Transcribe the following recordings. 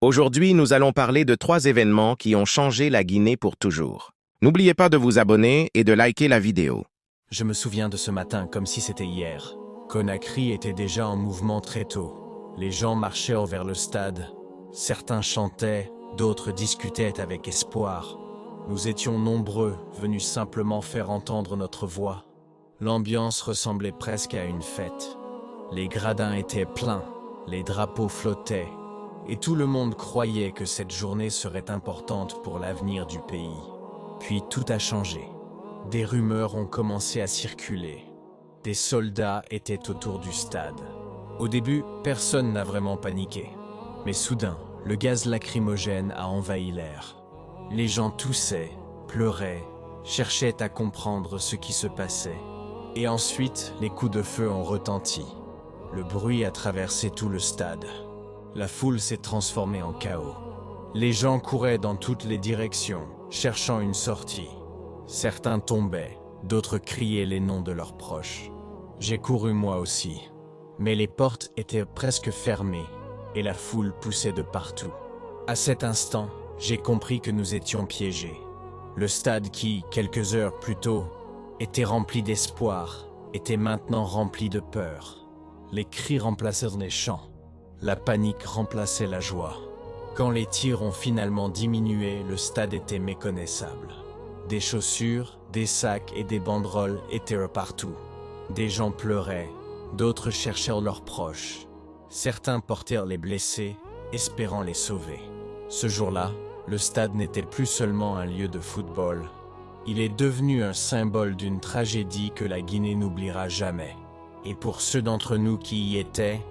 Aujourd'hui, nous allons parler de 3 événements qui ont changé la Guinée pour toujours. N'oubliez pas de vous abonner et de liker la vidéo. Je me souviens de ce matin comme si c'était hier. Conakry était déjà en mouvement très tôt. Les gens marchaient vers le stade. Certains chantaient, d'autres discutaient avec espoir. Nous étions nombreux, venus simplement faire entendre notre voix. L'ambiance ressemblait presque à une fête. Les gradins étaient pleins, les drapeaux flottaient, et tout le monde croyait que cette journée serait importante pour l'avenir du pays. Puis tout a changé. Des rumeurs ont commencé à circuler. Des soldats étaient autour du stade. Au début, personne n'a vraiment paniqué. Mais soudain, le gaz lacrymogène a envahi l'air. Les gens toussaient, pleuraient, cherchaient à comprendre ce qui se passait. Et ensuite, les coups de feu ont retenti. Le bruit a traversé tout le stade. La foule s'est transformée en chaos. Les gens couraient dans toutes les directions, cherchant une sortie. Certains tombaient, d'autres criaient les noms de leurs proches. J'ai couru moi aussi. Mais les portes étaient presque fermées et la foule poussait de partout. À cet instant, j'ai compris que nous étions piégés. Le stade qui, quelques heures plus tôt, était rempli d'espoir, était maintenant rempli de peur. Les cris remplacèrent les chants. La panique remplaçait la joie. Quand les tirs ont finalement diminué, le stade était méconnaissable. Des chaussures, des sacs et des banderoles étaient partout. Des gens pleuraient, d'autres cherchèrent leurs proches. Certains portèrent les blessés, espérant les sauver. Ce jour-là, le stade n'était plus seulement un lieu de football. Il est devenu un symbole d'une tragédie que la Guinée n'oubliera jamais. Et pour ceux d'entre nous qui y étaient,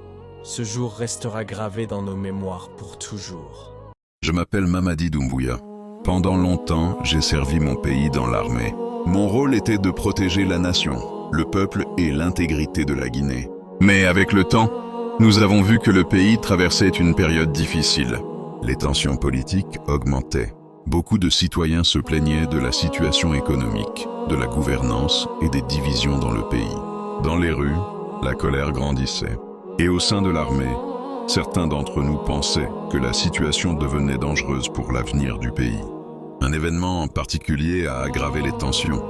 ce jour restera gravé dans nos mémoires pour toujours. Je m'appelle Mamadi Doumbouya. Pendant longtemps, j'ai servi mon pays dans l'armée. Mon rôle était de protéger la nation, le peuple et l'intégrité de la Guinée. Mais avec le temps, nous avons vu que le pays traversait une période difficile. Les tensions politiques augmentaient. Beaucoup de citoyens se plaignaient de la situation économique, de la gouvernance et des divisions dans le pays. Dans les rues, la colère grandissait. Et au sein de l'armée, certains d'entre nous pensaient que la situation devenait dangereuse pour l'avenir du pays. Un événement en particulier a aggravé les tensions.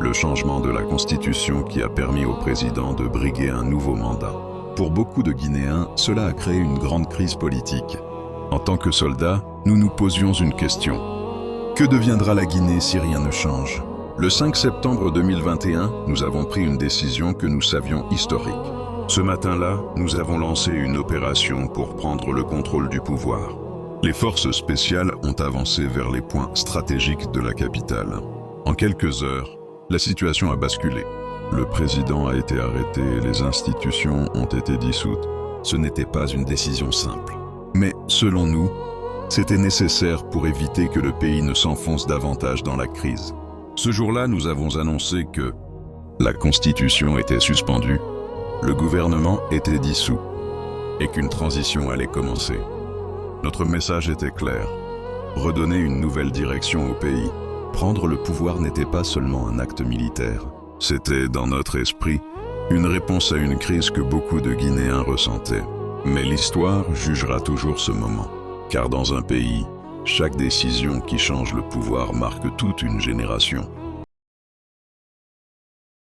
Le changement de la Constitution qui a permis au président de briguer un nouveau mandat. Pour beaucoup de Guinéens, cela a créé une grande crise politique. En tant que soldats, nous nous posions une question. Que deviendra la Guinée si rien ne change? Le 5 septembre 2021, nous avons pris une décision que nous savions historique. Ce matin-là, nous avons lancé une opération pour prendre le contrôle du pouvoir. Les forces spéciales ont avancé vers les points stratégiques de la capitale. En quelques heures, la situation a basculé. Le président a été arrêté et les institutions ont été dissoutes. Ce n'était pas une décision simple. Mais, selon nous, c'était nécessaire pour éviter que le pays ne s'enfonce davantage dans la crise. Ce jour-là, nous avons annoncé que la Constitution était suspendue, le gouvernement était dissous et qu'une transition allait commencer. Notre message était clair. Redonner une nouvelle direction au pays. Prendre le pouvoir n'était pas seulement un acte militaire. C'était, dans notre esprit, une réponse à une crise que beaucoup de Guinéens ressentaient. Mais l'histoire jugera toujours ce moment. Car dans un pays, chaque décision qui change le pouvoir marque toute une génération.